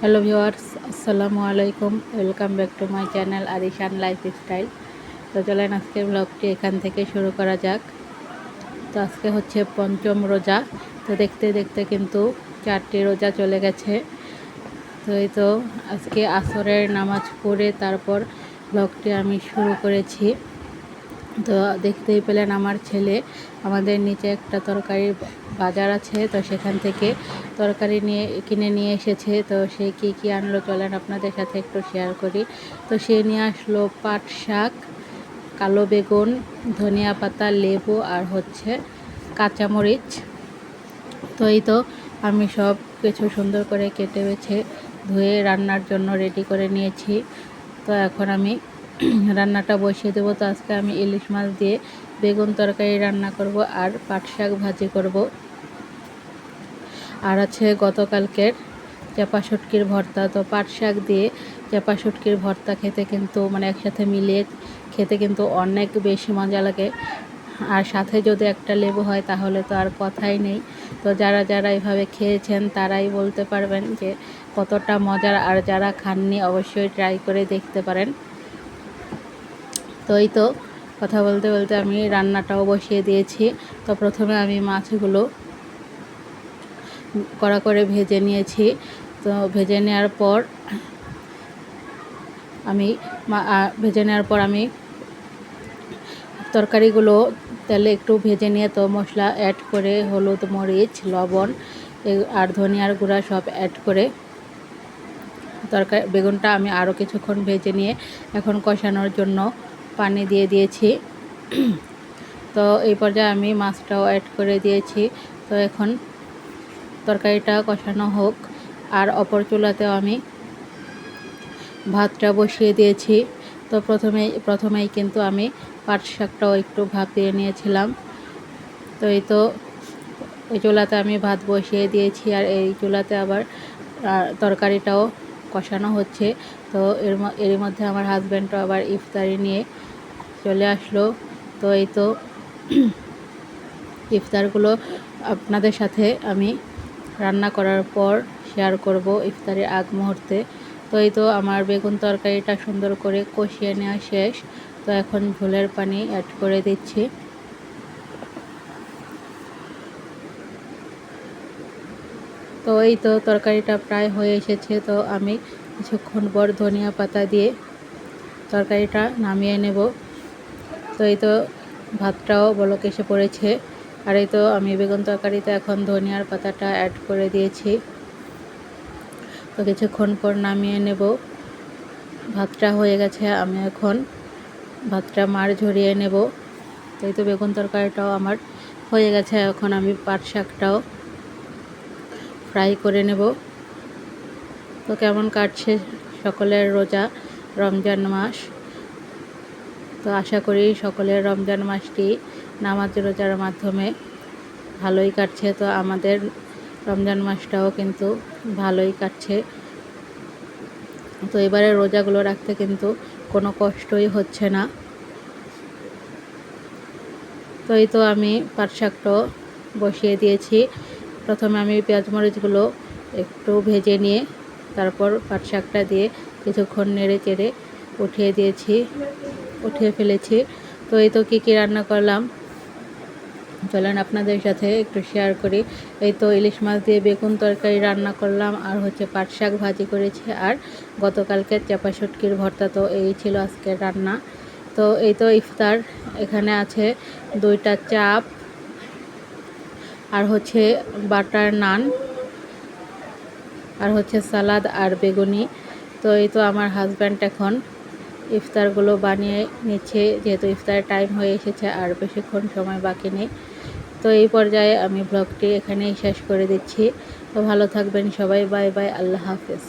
Hello viewers, আসসালামু আলাইকুম। Welcome back to my channel Arishan lifestyle. তো চলেন আজকে ব্লগটি এখান থেকে শুরু করা যাক। তো আজকে হচ্ছে পঞ্চম রোজা। তো দেখতে দেখতে কিন্তু 4টি রোজা চলে গেছে। তো এই তো আজকে আসরের নামাজ পড়ে তারপর ব্লগটি আমি শুরু করেছি। তো দেখতেই পেলেন আমার ছেলে আমাদের নিচে একটা তরকারির বাজার আছে, তো সেখান থেকে তরকারি কিনে নিয়ে এসেছে। তো সে কি আনলো চলেন আপনাদের সাথে একটু শেয়ার করি। তো সে নিয়ে আসলো পাট শাক, কালো বেগুন, ধনিয়া পাতা, লেবু আর হচ্ছে কাঁচামরিচ। তো এই তো আমি সব কিছু সুন্দর করে কেটে বেছে ধুয়ে রান্নার জন্য রেডি করে নিয়েছি। তো এখন আমি রান্নাটা বসিয়ে দেবো। তো আজকে আমি ইলিশ মাছ দিয়ে বেগুন তরকারি রান্না করব আর পাট শাক ভাজি করব। আর আছে গতকালকের চাপা শুটকির ভর্তা। তো পাট শাক দিয়ে চাপা শুটকির ভর্তা খেতে কিন্তু একসাথে মিলিয়ে খেতে কিন্তু অনেক বেশি মজা লাগে। আর সাথে যদি একটা লেবু হয় তাহলে তো আর কথাই নেই। তো যারা যারা এভাবে খেয়েছেন তারাই বলতে পারবেন যে কতটা মজার, আর যারা খাননি অবশ্যই ট্রাই করে দেখতে পারেন। তো এই তো কথা বলতে বলতে আমি রান্নাটাও বসিয়ে দিয়েছি। তো প্রথমে আমি মাছগুলো কড়া করে ভেজে নিয়েছি। তো ভেজে নেওয়ার পর আমি তরকারিগুলো তেলে একটু ভেজে নিয়ে তো মশলা অ্যাড করে হলুদ, মরিচ, লবণ আর ধনিয়ার গুঁড়া সব অ্যাড করে বেগুনটা আমি আরও কিছুক্ষণ ভেজে নিয়ে এখন কষানোর জন্য পানি দিয়ে দিয়েছি। তো এই পর্যায়ে আমি মাছটাও অ্যাড করে দিয়েছি। তো এখন তরকারিটা কষানো হোক, আর অপর চুলাতেও আমি ভাতটা বসিয়ে দিয়েছি। তো প্রথমেই কিন্তু আমি পাট শাকটাও একটু ভাপিয়ে নিয়েছিলাম। তো এই চুলাতে আমি ভাত বসিয়ে দিয়েছি, আর এই চুলাতে আবার তরকারিটাও কষানো হচ্ছে। তো এর মধ্যে আমার হাজব্যান্ডও আবার ইফতারি নিয়ে চলে আসলো। তো এই তো ইফতারগুলো আপনাদের সাথে আমি রান্না করার পর শেয়ার করব ইফতারের আগ মুহূর্তে। তো এই তো আমার বেগুন তরকারিটা সুন্দর করে কষিয়ে নেওয়া শেষ। তো এখন ঝোলের পানি অ্যাড করে দিচ্ছি। তো এই তো তরকারিটা প্রায় হয়ে এসেছে। তো আমি কিছুক্ষণ পর ধনিয়া পাতা দিয়ে তরকারিটা নামিয়ে নেব। তো এই তো ভাতটাও বলক এসে পড়েছে। আর এই তো আমি বেগুন তরকারিতে এখন ধনিয়ার পাতাটা অ্যাড করে দিয়েছি। তো কিছুক্ষণ পর নামিয়ে নেব। ভাতটা হয়ে গেছে, আমি এখন ভাতটা মাড় ঝরিয়ে নেব। তো এই তো বেগুন তরকারিটাও আমার হয়ে গেছে। এখন আমি পাট শাকটাও ফ্রাই করে নেব। তো কেমন কাটছে সকলের রোজা, রমজান মাস। তো আশা করি সকলের রমজান মাসটি নামাজ রোজার মাধ্যমে ভালোই কাটছে। তো আমাদের রমজান মাসটাও কিন্তু ভালোই কাটছে। তো এবারে রোজাগুলো রাখতে কিন্তু কোনো কষ্টই হচ্ছে না। তো এই তো আমি পাট শাকটাও বসিয়ে দিয়েছি। প্রথমে আমি পেঁয়াজ মরিচগুলো একটু ভেজে নিয়ে তারপর পাট শাকটা দিয়ে কিছুক্ষণ নেড়ে চেড়ে উঠিয়ে ফেলেছি। তো এই তো কী রান্না করলাম চলেন আপনাদের সাথে একটু শেয়ার করি। এই তো ইলিশ মাছ দিয়ে বেগুন তরকারি রান্না করলাম, আর হচ্ছে পাট শাক ভাজি করেছি, আর গতকালকের চাপা শুটকির ভর্তা। তো এই ছিল আজকের রান্না। তো এই তো ইফতার, এখানে আছে 2টা চাপ আর হচ্ছে বাটার নান আর হচ্ছে সালাদ আর বেগুনি। তো এই তো আমার হাজব্যান্ড এখন ইফতারগুলো বানিয়ে নিচ্ছে, যেহেতু ইফতারের টাইম হয়ে এসেছে আর বেশিক্ষণ সময় বাকি নেই। তো এই পর্যায়ে আমি ব্লগটি এখানেই শেষ করে দিচ্ছি। তো ভালো থাকবেন সবাই, বাই বাই, আল্লাহ হাফেজ।